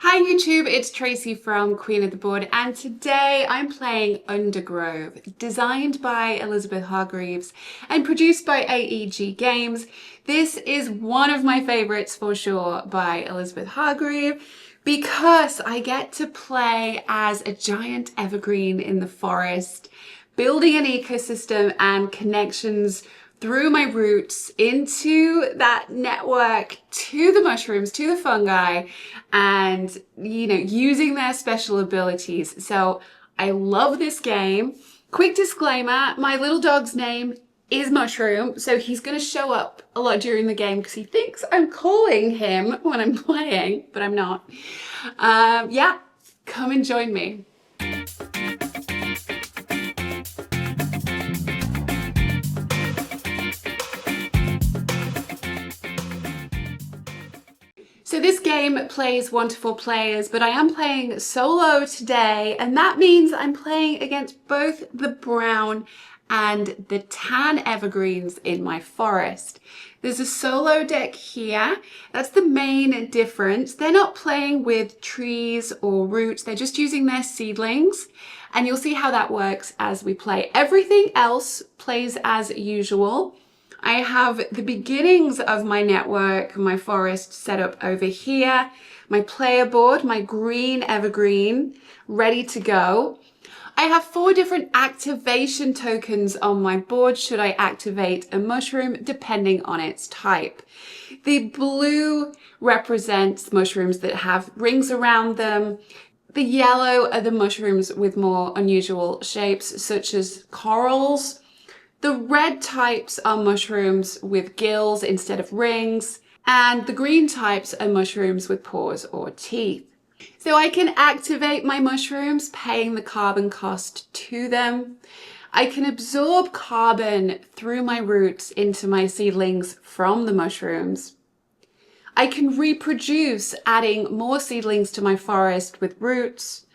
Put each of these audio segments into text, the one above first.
Hi YouTube, it's Tracy from Queen of the Board, and today I'm playing Undergrove, designed by Elizabeth Hargreaves and produced by AEG Games. This is one of my favorites for sure by Elizabeth Hargrave because I get to play as a giant evergreen in the forest, building an ecosystem and connections through my roots into that network to the mushrooms, to the fungi, and using their special abilities. So I love this game. Quick disclaimer, my little dog's name is Mushroom, so he's going to show up a lot during the game because he thinks I'm calling him when I'm playing, but I'm not. Yeah, come and join me. So this game plays 1 to 4 players, but I am playing solo today, and that means I'm playing against both the brown and the tan evergreens in my forest. There's a solo deck here. That's the main difference. They're not playing with trees or roots, they're just using their seedlings, and you'll see how that works as we play. Everything else plays as usual. I have the beginnings of my network, my forest set up over here, my player board, my green evergreen, ready to go. I have 4 different activation tokens on my board should I activate a mushroom, depending on its type. The blue represents mushrooms that have rings around them. The yellow are the mushrooms with more unusual shapes, such as corals. The red types are mushrooms with gills instead of rings, and the green types are mushrooms with paws or teeth. So I can activate my mushrooms, paying the carbon cost to them. I can absorb carbon through my roots into my seedlings from the mushrooms. I can reproduce, adding more seedlings to my forest with roots.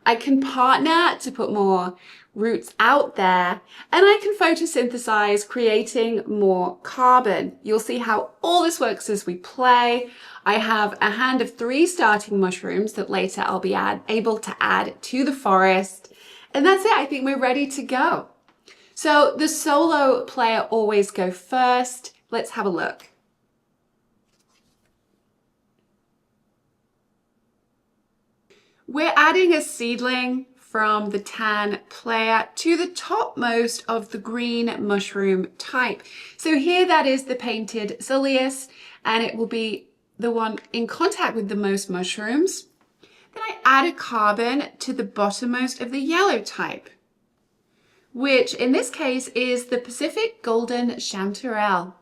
I can partner to put more roots out there, and I can photosynthesize, creating more carbon. You'll see how all this works as we play. I have a hand of 3 starting mushrooms that later I'll be able to add to the forest. And that's it. I think we're ready to go. So the solo player always go first. Let's have a look. We're adding a seedling from the tan player to the topmost of the green mushroom type. So here that is the painted Cilius, and it will be the one in contact with the most mushrooms. Then I add a carbon to the bottommost of the yellow type, which in this case is the Pacific Golden Chanterelle.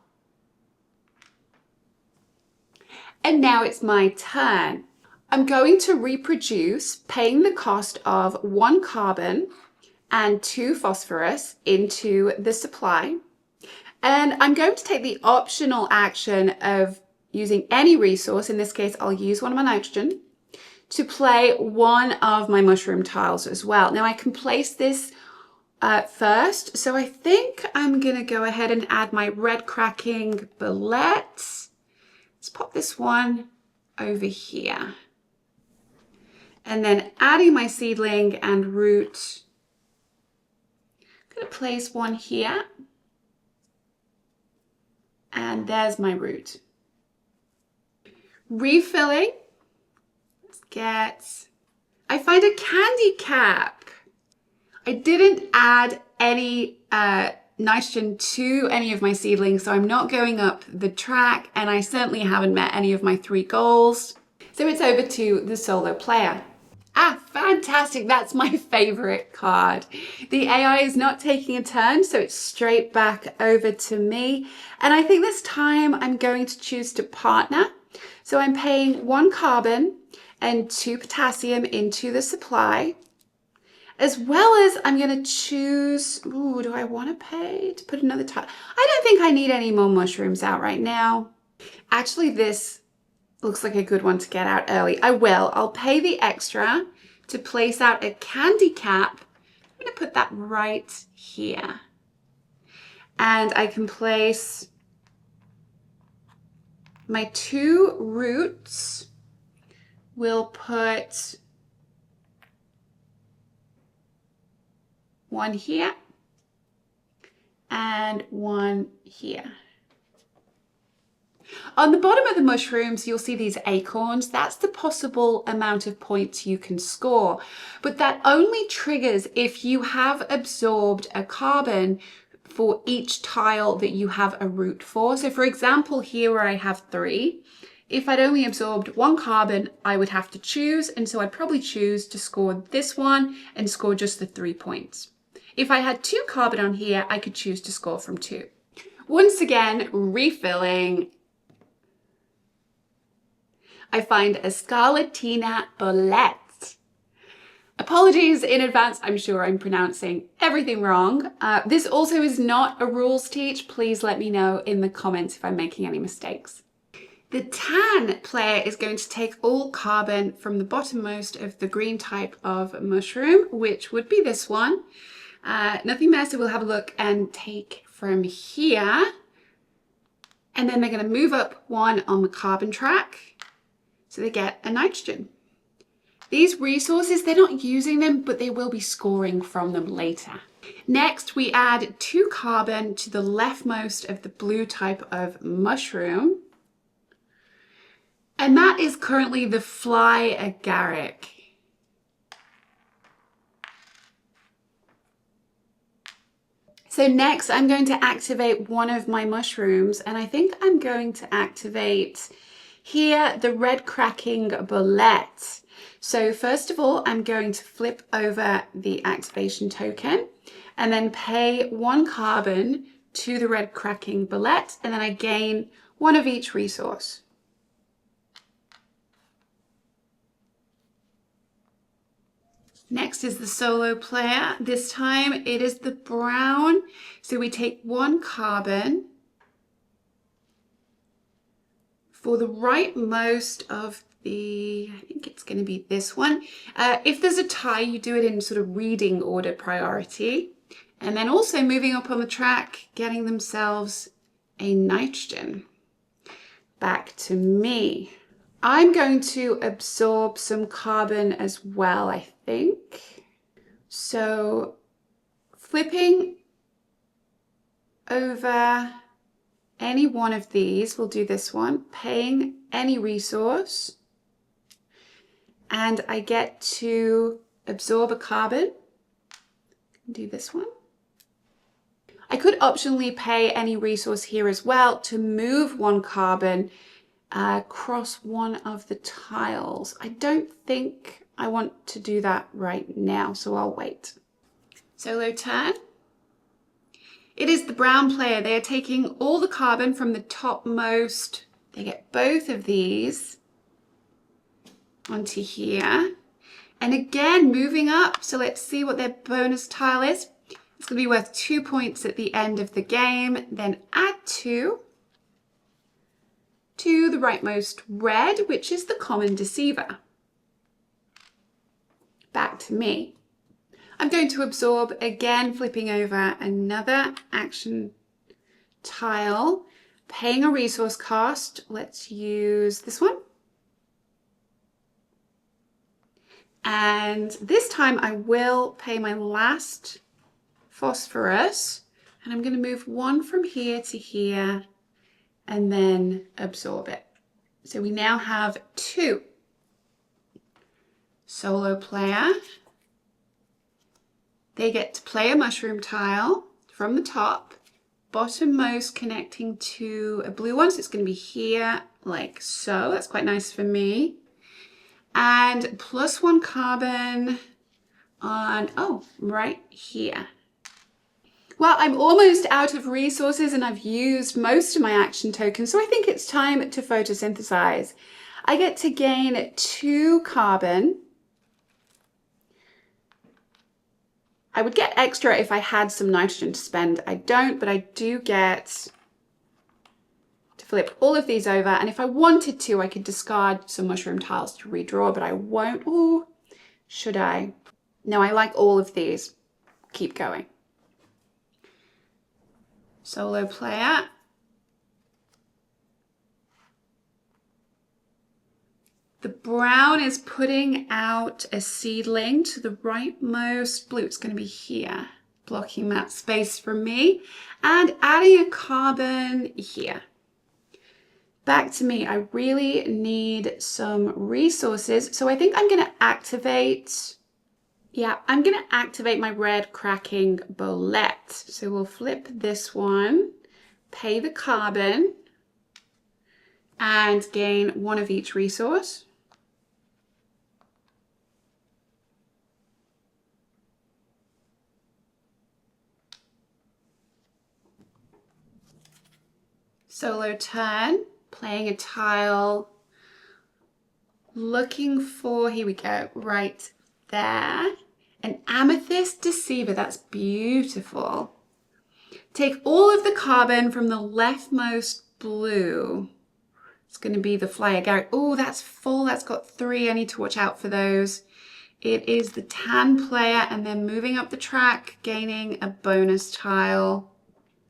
And now it's my turn. I'm going to reproduce, paying the cost of 1 carbon and 2 phosphorus into the supply. And I'm going to take the optional action of using any resource, in this case I'll use one of my nitrogen, to play one of my mushroom tiles as well. Now I can place this first, so I think I'm going to go ahead and add my red cracking bullet. Let's pop this one over here. And then adding my seedling and root. I'm going to place one here. And there's my root. Refilling. Let's get, I find a candy cap. I didn't add any nitrogen to any of my seedlings, so I'm not going up the track, and I certainly haven't met any of my 3 goals. So it's over to the solo player. Ah, fantastic. That's my favorite card. The AI is not taking a turn, so it's straight back over to me. And I think this time I'm going to choose to partner. So I'm paying 1 carbon and 2 potassium into the supply, as well as I'm going to choose, ooh, do I want to pay to put another tile? I don't think I need any more mushrooms out right now. Actually, this looks like a good one to get out early. I'll pay the extra to place out a candy cap. I'm going to put that right here. And I can place my 2 roots we'll put one here and one here. On the bottom of the mushrooms, you'll see these acorns. That's the possible amount of points you can score. But that only triggers if you have absorbed a carbon for each tile that you have a root for. So for example, here where I have 3, if I'd only absorbed 1 carbon, I would have to choose. And so I'd probably choose to score this one and score just the 3 points. If I had 2 carbon on here, I could choose to score from 2. Once again, refilling. I find a Scarlatina Bolette. Apologies in advance, I'm sure I'm pronouncing everything wrong. This also is not a rules teach. Please let me know in the comments if I'm making any mistakes. The tan player is going to take all carbon from the bottommost of the green type of mushroom, which would be this one. Nothing there, so we'll have a look and take from here. And then they're going to move up 1 on the carbon track. So they get a nitrogen. These resources, they're not using them, but they will be scoring from them later. Next, we add 2 carbon to the leftmost of the blue type of mushroom. And that is currently the fly agaric. So next, I'm going to activate one of my mushrooms, and I think I'm going to activate here the red cracking bolette. So first of all, I'm going to flip over the activation token and then pay 1 carbon to the red cracking bolette, and then I gain 1 of each resource. Next is the solo player. This time it is the brown. So we take 1 carbon for the rightmost of the, I think it's going to be this one. If there's a tie, you do it in sort of reading order priority. And then also moving up on the track, getting themselves a nitrogen. Back to me. I'm going to absorb some carbon as well, I think. So flipping over any one of these, we'll do this one, paying any resource, and I get to absorb a carbon. Do this one. I could optionally pay any resource here as well to move 1 carbon across one of the tiles. I don't think I want to do that right now, so I'll wait. Solo turn. It is the brown player. They are taking all the carbon from the topmost. They get both of these onto here. And again, moving up. So let's see what their bonus tile is. It's going to be worth 2 points at the end of the game. Then add 2 to the rightmost red, which is the common deceiver. Back to me. I'm going to absorb again, flipping over another action tile, paying a resource cost. Let's use this one. And this time I will pay my last phosphorus, and I'm going to move 1 from here to here and then absorb it. So we now have 2. Solo player. They get to play a mushroom tile from the top, bottommost connecting to a blue one. So it's going to be here like so. That's quite nice for me. And +1 carbon on, right here. Well, I'm almost out of resources and I've used most of my action tokens, so I think it's time to photosynthesize. I get to gain 2 carbon. I would get extra if I had some nitrogen to spend. I don't, but I do get to flip all of these over. And if I wanted to, I could discard some mushroom tiles to redraw, but I won't. Ooh, should I? No, I like all of these. Keep going. Solo player. The brown is putting out a seedling to the rightmost blue. It's going to be here, blocking that space from me, and adding a carbon here. Back to me. I really need some resources. So I think I'm going to activate, I'm going to activate my red cracking bullet. So we'll flip this one, pay the carbon, and gain one of each resource. Solo turn, playing a tile, looking for, here we go, right there. An amethyst deceiver, that's beautiful. Take all of the carbon from the leftmost blue. It's going to be the flyer Garrett. Oh, that's full, that's got 3. I need to watch out for those. It is the tan player, and then moving up the track, gaining a bonus tile.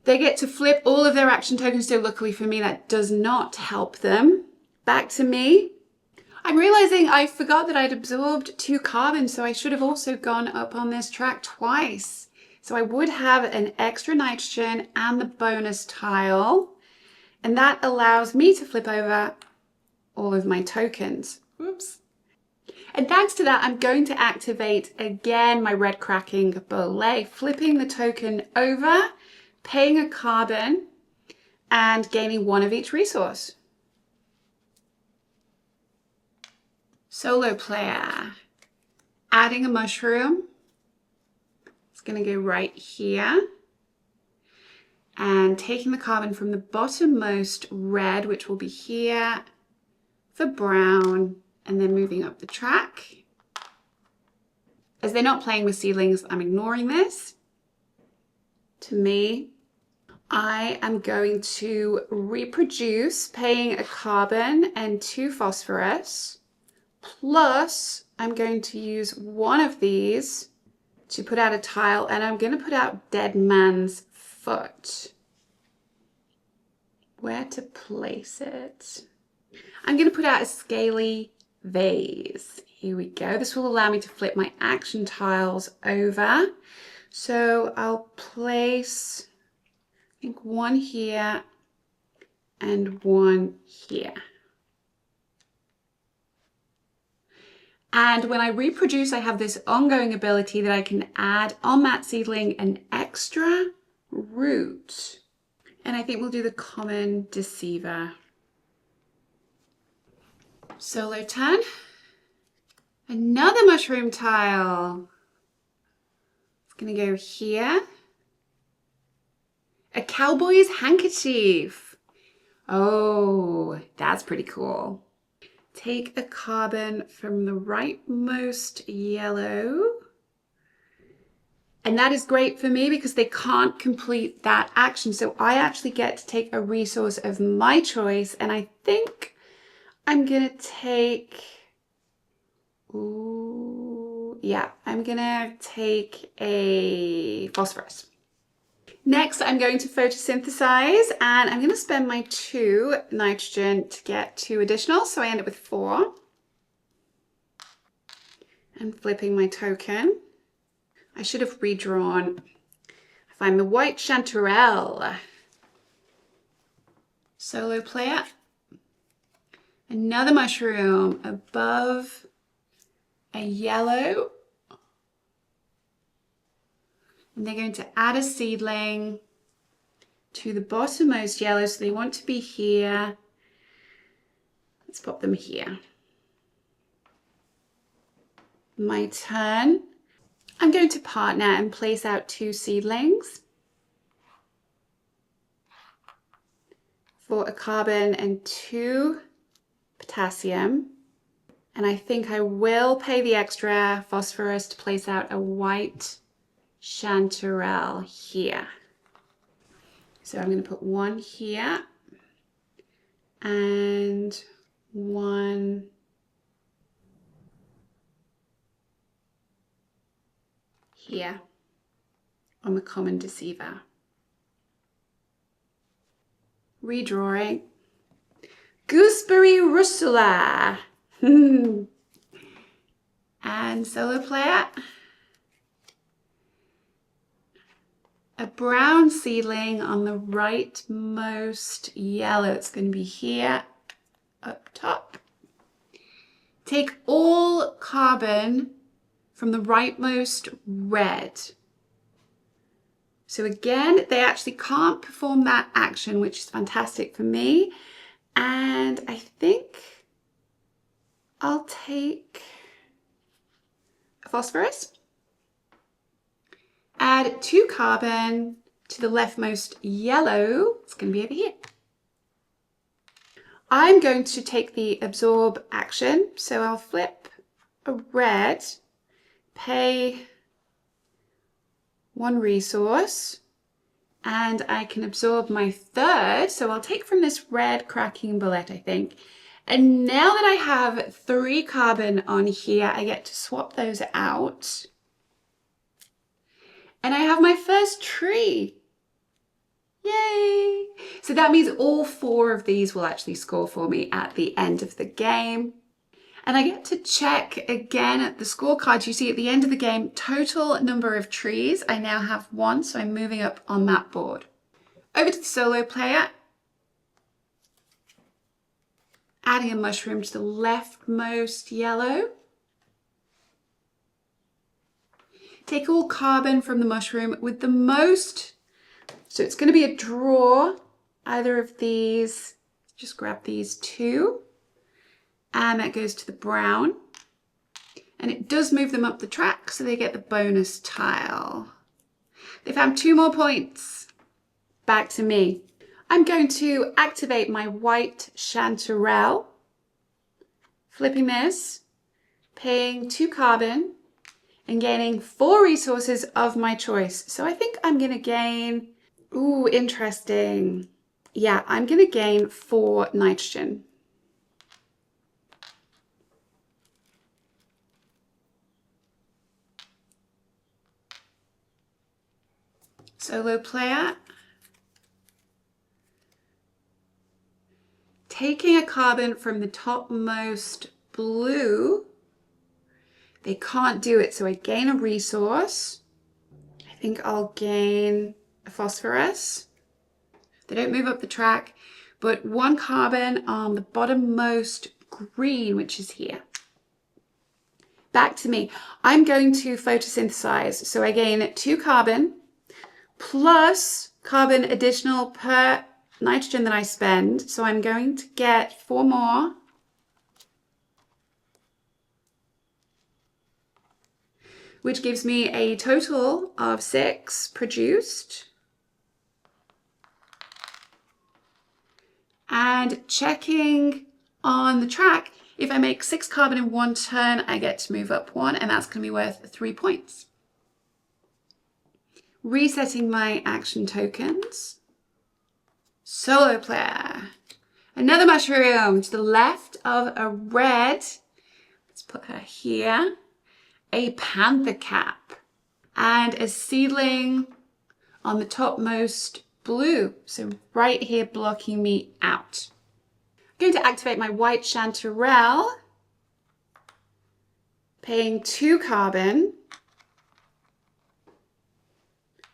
They get to flip all of their action tokens, so luckily for me, that does not help them. Back to me. I'm realizing I forgot that I'd absorbed 2 carbon, so I should have also gone up on this track twice. So I would have an extra nitrogen and the bonus tile, and that allows me to flip over all of my tokens. Oops. And thanks to that, I'm going to activate again my red cracking bullet, flipping the token over, paying a carbon, and gaining 1 of each resource. Solo player, adding a mushroom. It's going to go right here. And taking the carbon from the bottommost red, which will be here, for brown, and then moving up the track. As they're not playing with seedlings, I'm ignoring this. To me, I am going to reproduce, paying a carbon and 2 phosphorus, plus I'm going to use 1 of these to put out a tile, and I'm going to put out Dead Man's Foot. Where to place it? I'm going to put out a Scaly Vase. Here we go. This will allow me to flip my action tiles over. So I'll place, I think, 1 here and 1 here. And when I reproduce, I have this ongoing ability that I can add on that seedling an extra root. And I think we'll do the common deceiver. Solo turn. Another mushroom tile. It's going to go here. A cowboy's handkerchief. Oh, that's pretty cool. Take a carbon from the rightmost yellow. And that is great for me because they can't complete that action. So I actually get to take a resource of my choice. And I think I'm going to take, I'm going to take a phosphorus. Next, I'm going to photosynthesize, and I'm going to spend my 2 nitrogen to get 2 additional, so I end up with 4. I'm flipping my token. I should have redrawn. I find the white chanterelle. Solo player. Another mushroom above a yellow. And they're going to add a seedling to the bottommost yellow, so they want to be here. Let's pop them here. My turn. I'm going to partner and place out 2 seedlings for a carbon and 2 potassium. And I think I will pay the extra phosphorus to place out a white chanterelle here. So I'm going to put 1 here and 1 here on the common deceiver. Redrawing. Gooseberry Russula. And solo player. A brown seedling on the rightmost yellow. It's going to be here up top. Take all carbon from the rightmost red. So again, they actually can't perform that action, which is fantastic for me. And I think I'll take a phosphorus. Add 2 carbon to the leftmost yellow. It's going to be over here. I'm going to take the absorb action. So I'll flip a red, pay 1 resource, and I can absorb my 3rd. So I'll take from this red cracking bullet, I think. And now that I have 3 carbon on here, I get to swap those out. And I have my first tree. Yay! So that means all 4 of these will actually score for me at the end of the game. And I get to check again at the scorecards. You see at the end of the game, total number of trees. I now have 1, so I'm moving up on that board. Over to the solo player. Adding a mushroom to the leftmost yellow. Take all carbon from the mushroom with the most. So it's going to be a draw. Either of these. Just grab these 2. And that goes to the brown. And it does move them up the track, so they get the bonus tile. They found 2 more points. Back to me. I'm going to activate my white chanterelle. Flipping this. Paying 2 carbon. And gaining 4 resources of my choice. So I think I'm going to gain, ooh, interesting. Yeah, I'm going to gain 4 nitrogen. Solo player. Taking a carbon from the topmost blue. They can't do it, so I gain a resource. I think I'll gain a phosphorus. They don't move up the track, but 1 carbon on the bottommost green, which is here. Back to me. I'm going to photosynthesize, so I gain 2 carbon plus carbon additional per nitrogen that I spend. So I'm going to get 4 more. Which gives me a total of 6 produced. And checking on the track, if I make 6 carbon in 1 turn, I get to move up 1, and that's going to be worth 3 points. Resetting my action tokens. Solo player. Another mushroom to the left of a red. Let's put her here. A panther cap and a seedling on the topmost blue. So right here blocking me out. I'm going to activate my white chanterelle, paying 2 carbon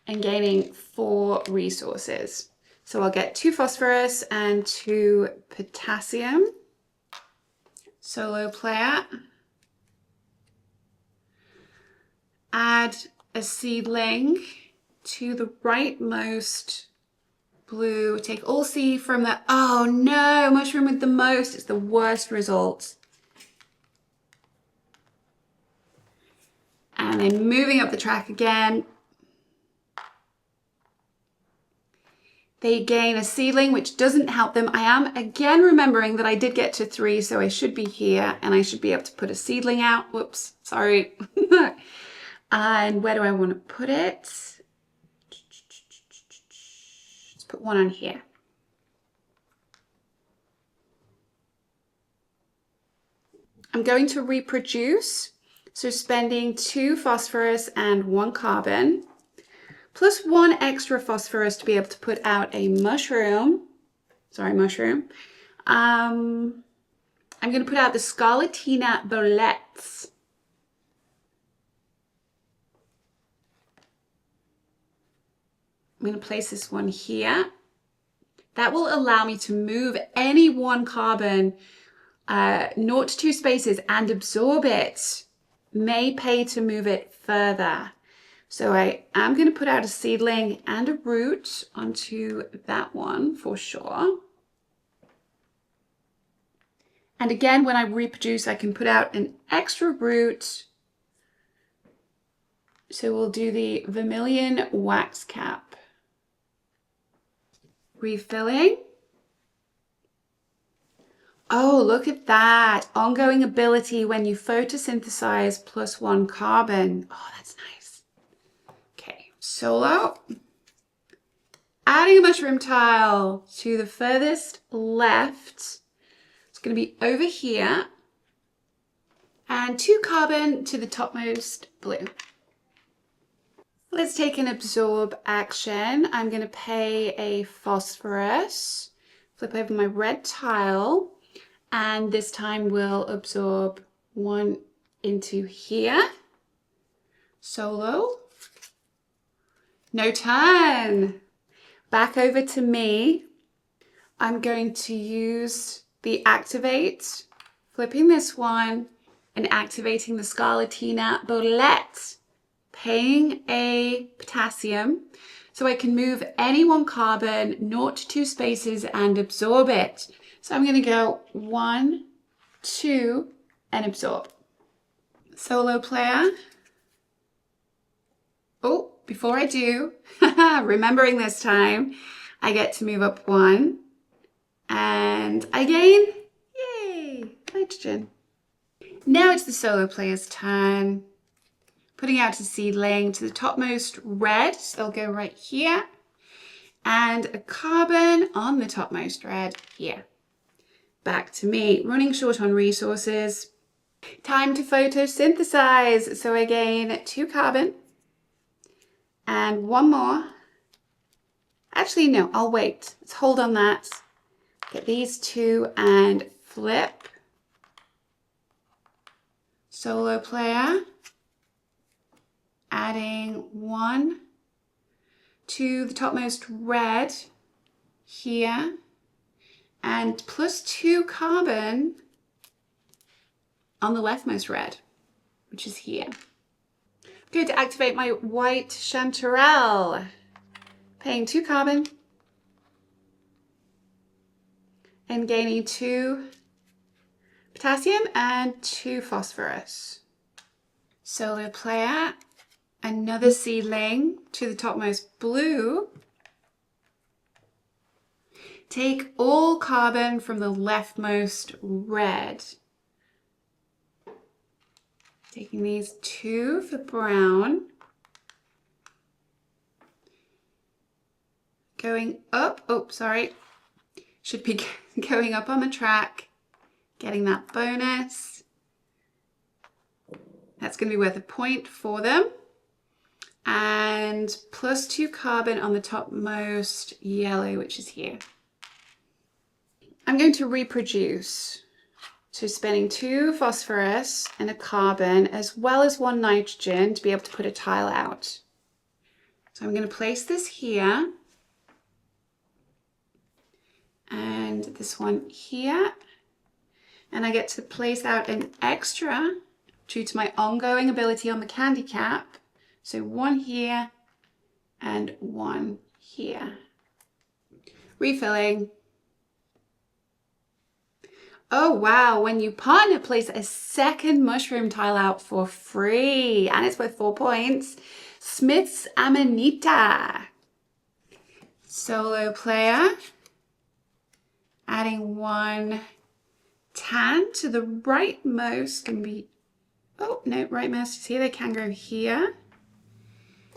and gaining 4 resources. So I'll get 2 phosphorus and 2 potassium. Solo player. Add a seedling to the rightmost blue. Take all seed from the, oh no, mushroom with the most. It's the worst result. And then moving up the track again. They gain a seedling, which doesn't help them. I am again remembering that I did get to 3, so I should be here and I should be able to put a seedling out. Whoops, sorry. And where do I want to put it? Let's put 1 on here. I'm going to reproduce, so spending 2 phosphorus and 1 carbon, plus 1 extra phosphorus to be able to put out a mushroom. Sorry, mushroom. And I'm going to put out the Scarlatina Bolettes. I'm going to place this one here. That will allow me to move any one carbon 0 to 2 spaces and absorb it. May pay to move it further. So I am going to put out a seedling and a root onto that one for sure. And again, when I reproduce, I can put out an extra root. So we'll do the vermilion wax cap. Refilling. Oh, look at that. Ongoing ability when you photosynthesize +1 carbon. Oh, that's nice. Okay, solo. Adding a mushroom tile to the furthest left. It's going to be over here. And 2 carbon to the topmost blue. Let's take an absorb action. I'm going to pay a phosphorus. Flip over my red tile. And this time we'll absorb 1 into here. Solo. No turn. Back over to me. I'm going to use the activate, flipping this one and activating the Scarlatina Bolette, paying a potassium so I can move any one carbon 0 to 2 spaces and absorb it. So I'm going to go 1, 2, and absorb. Solo player. Oh, before I do, remembering this time, I get to move up 1 and I gain, yay, nitrogen. Now it's the solo player's turn. Putting out a seedling to the topmost red, so they'll go right here, and a carbon on the topmost red here. Back to me, running short on resources. Time to photosynthesize. So I gain 2 carbon and 1 more. Actually, no, I'll wait. Let's hold on that. Get these 2 and flip. Solo player. Adding 1 to the topmost red here. And +2 carbon on the leftmost red, which is here. I'm going to activate my white chanterelle, paying 2 carbon and gaining 2 potassium and 2 phosphorus. Solo player, another seedling to the topmost blue. Take all carbon from the leftmost red. Taking these 2 for brown. Going up, oh, sorry. Should be going up on the track. Getting that bonus. That's going to be worth a point for them. And +2 carbon on the topmost yellow, which is here. I'm going to reproduce. So spending 2 phosphorus and a carbon as well as 1 nitrogen to be able to put a tile out. So I'm going to place this here. And this one here. And I get to place out an extra due to my ongoing ability on the candy cap. So 1 here and 1 here. Refilling. Oh wow, when you partner, place a second mushroom tile out for free and it's worth 4 points. Smith's Amanita. Solo player. Adding 1 tan to the rightmost, can be, oh no, rightmost is here, they can go here.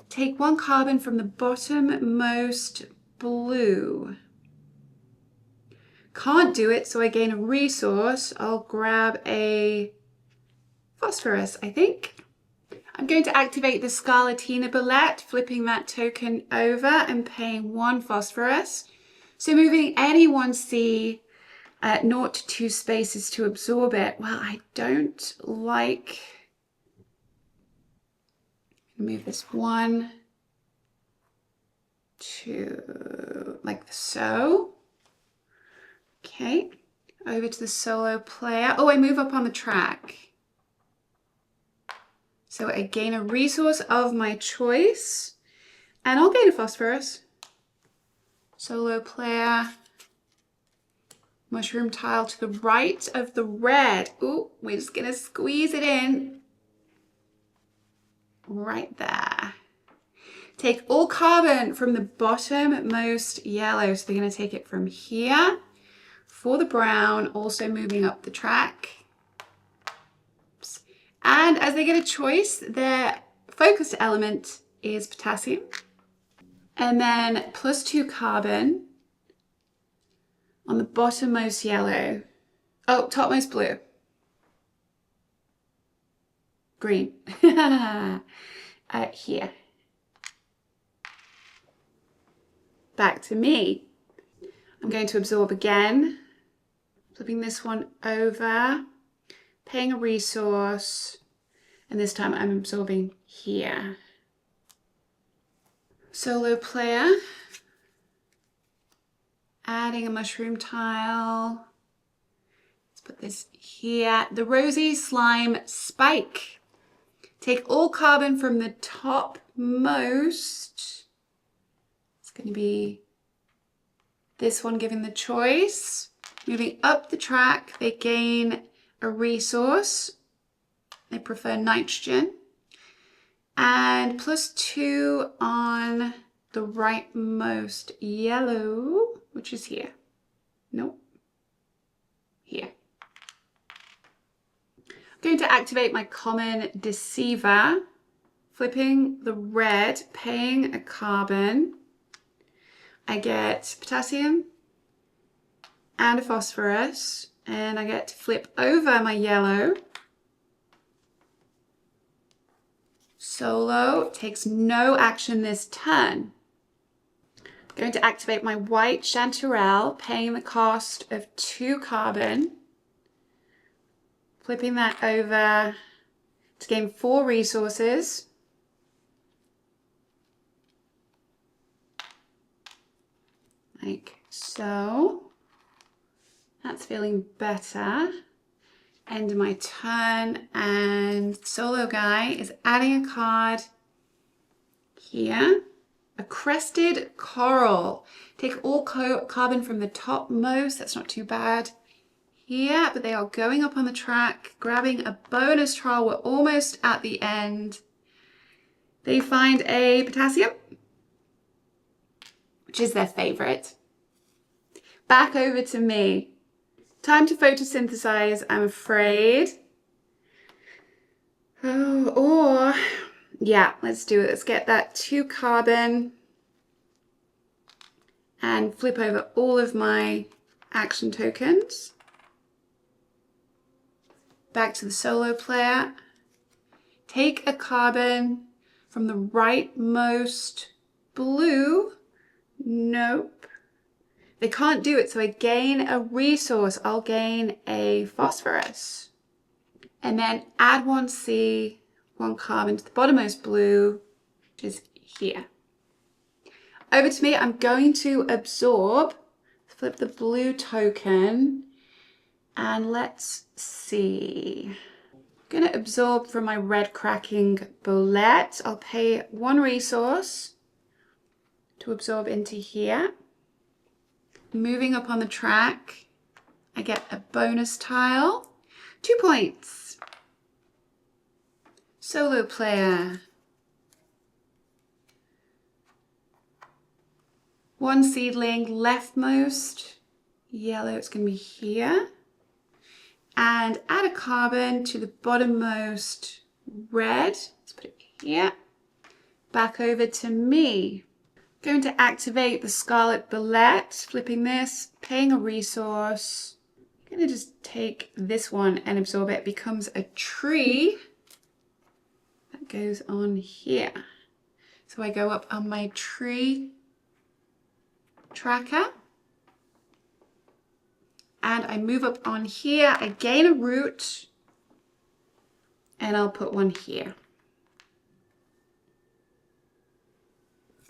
Take 1 carbon from the bottommost blue. Can't do it, so I gain a resource. I'll grab a phosphorus, I think. I'm going to activate the Scarlatina Bolette, flipping that token over and paying 1 phosphorus. So moving any 1C 0 to 2 spaces to absorb it. Well, I don't like, move this 1, 2, like so. Okay, over to the solo player. Oh, I move up on the track. So I gain a resource of my choice, and I'll gain a phosphorus. Solo player. Mushroom tile to the right of the red. Ooh, we're just gonna squeeze it in. Right there. Take all carbon from the bottommost yellow. So they're gonna take it from here for the brown, also moving up the track. Oops. And as they get a choice, their focused element is potassium. And then +2 carbon on the bottommost yellow. Oh, topmost blue. Green. Here. Back to me. I'm going to absorb again. Flipping this one over. Paying a resource. And this time I'm absorbing here. Solo player. Adding a mushroom tile. Let's put this here. The rosy slime spike. Take all carbon from the topmost. It's going to be this one given the choice. Moving up the track, they gain a resource. They prefer nitrogen. And +2 on the rightmost yellow, which is here. Nope. Here. I'm going to activate my common deceiver, flipping the red, paying a carbon. I get potassium and a phosphorus, and I get to flip over my yellow. Solo takes no action this turn. I'm going to activate my white chanterelle, paying the cost of 2 carbon. Flipping that over to gain 4 resources. Like so. That's feeling better. End of my turn, and solo guy is adding a card here. A crested coral. Take all carbon from the topmost. That's not too bad. Here, but they are going up on the track, grabbing a bonus trial. We're almost at the end. They find a potassium, which is their favorite. Back over to me. Time to photosynthesize, I'm afraid. Oh, or, yeah, let's do it. Let's get that 2 carbon and flip over all of my action tokens. Back to the solo player. Take a carbon from the rightmost blue. Nope. They can't do it, so I gain a resource. I'll gain a phosphorus. And then add 1C, 1 carbon to the bottommost blue, which is here. Over to me, I'm going to absorb, flip the blue token, and let's see. I'm gonna absorb from my red cracking bullet. I'll pay 1 resource to absorb into here. Moving up on the track, I get a bonus tile, 2 points. Solo player. 1 seedling, leftmost yellow, it's going to be here. And add a carbon to the bottommost red. Let's put it here. Back over to me. Going to activate the scarlet bullet, flipping this, paying a resource. I'm going to just take this one and absorb it. It becomes a tree that goes on here. So I go up on my tree tracker and I move up on here. I gain a root, and I'll put one here.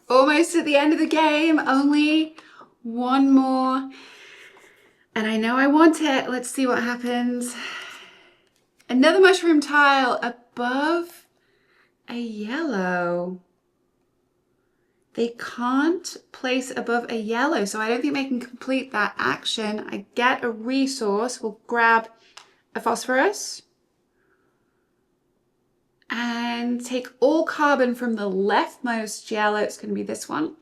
Almost at the end of the game, only one more. And I know I want it. Let's see what happens. Another mushroom tile above a yellow. They can't place above a yellow, so I don't think they can complete that action. I get a resource. We'll grab a phosphorus and take all carbon from the leftmost yellow. It's going to be this one.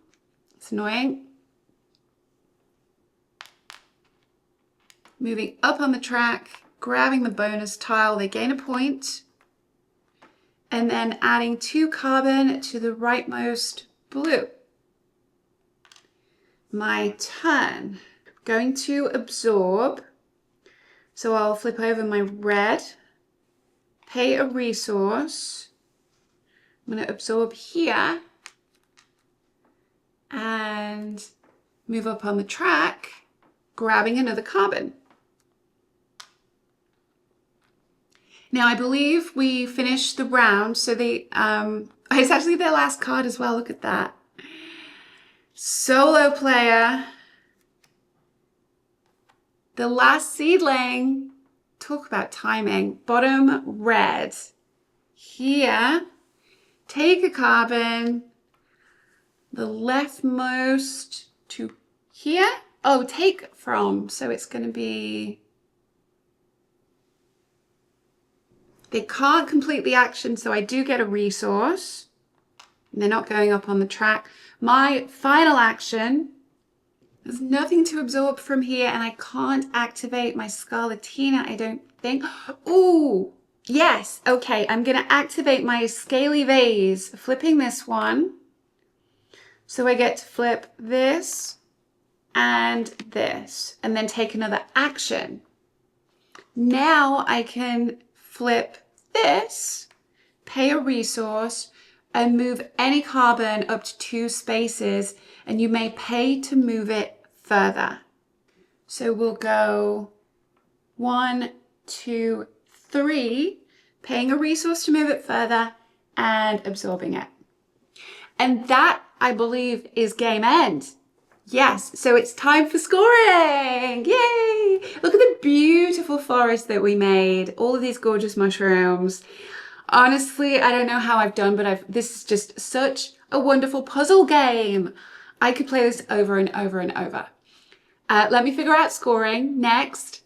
It's annoying. Moving up on the track, grabbing the bonus tile. They gain a point. And then adding 2 carbon to the rightmost blue. My turn. Going to absorb. So I'll flip over my red, pay a resource. I'm going to absorb here and move up on the track, grabbing another carbon. Now I believe we finished the round, so it's actually their last card as well. Look at that. Solo player. The last seedling. Talk about timing. Bottom red. Here, take a carbon. The leftmost to here. Oh, take from. So it's going to be... They can't complete the action, so I do get a resource. They're not going up on the track. My final action, there's nothing to absorb from here, and I can't activate my Scarlatina, I don't think. Ooh, yes. Okay, I'm going to activate my Scaly Vase, flipping this one. So I get to flip this and this, and then take another action. Now I can flip this, pay a resource, and move any carbon up to 2 spaces, and you may pay to move it further. So we'll go 1, 2, 3, paying a resource to move it further and absorbing it. And that, I believe, is game end. Yes, so it's time for scoring! Yay! Look at the beautiful forest that we made. All of these gorgeous mushrooms. Honestly, I don't know how I've done, but this is just such a wonderful puzzle game. I could play this over and over and over. Let me figure out scoring next.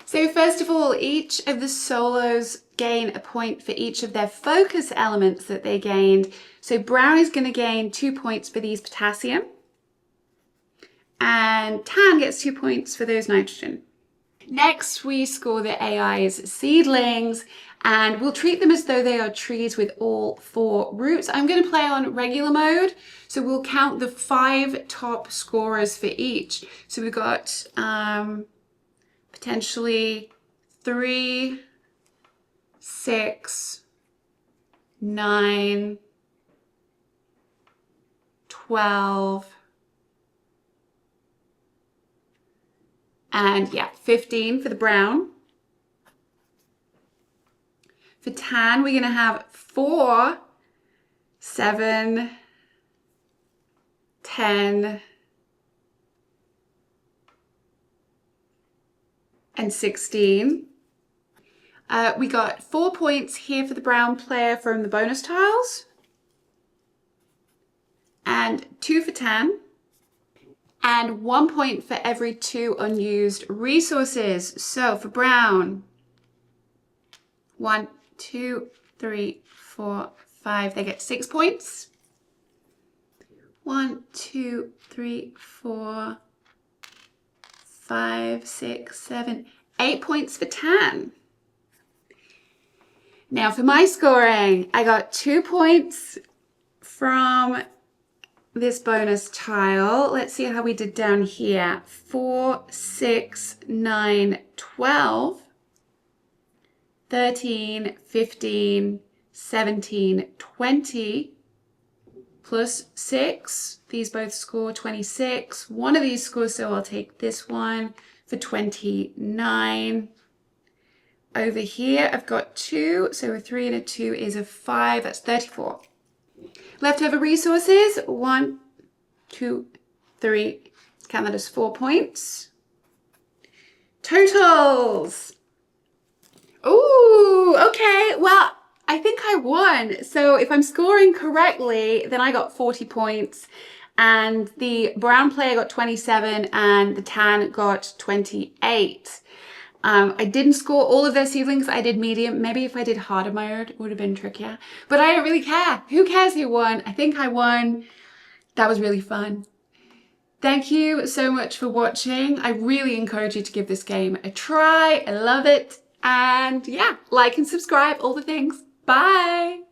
So first of all, each of the solos gain a point for each of their focus elements that they gained. So brown is going to gain 2 points for these potassium. And tan gets 2 points for those nitrogen. Next, we score the AI's seedlings, and we'll treat them as though they are trees with all 4 roots. I'm going to play on regular mode, so we'll count the 5 top scorers for each. So we've got potentially 3, 6, 9, 12, and yeah, 15 for the brown. For tan, we're going to have 4, 7, 10, and 16. We got 4 points here for the brown player from the bonus tiles. And 2 for tan. And 1 point for every 2 unused resources. So for brown, 1, 2, 3, 4, 5, they get 6 points. 1, 2, 3, 4, 5, 6, 7, 8 points for tan. Now for my scoring, I got 2 points from this bonus tile. Let's see how we did down here. 4, 6, 9, 12, 13, 15, 17, 20, plus 6. These both score 26. One of these scores, so I'll take this one. for 29. Over here, I've got 2, so a 3 and a 2 is a 5, that's 34. Leftover resources, 1, 2, 3, count that as 4 points. Totals. Ooh, okay, well, I think I won. So if I'm scoring correctly, then I got 40 points and the brown player got 27 and the tan got 28. I didn't score all of their seedlings. I did medium. Maybe if I did harder mode, it would have been trickier. But I don't really care. Who cares who won? I think I won. That was really fun. Thank you so much for watching. I really encourage you to give this game a try. I love it. And yeah, like and subscribe, all the things. Bye.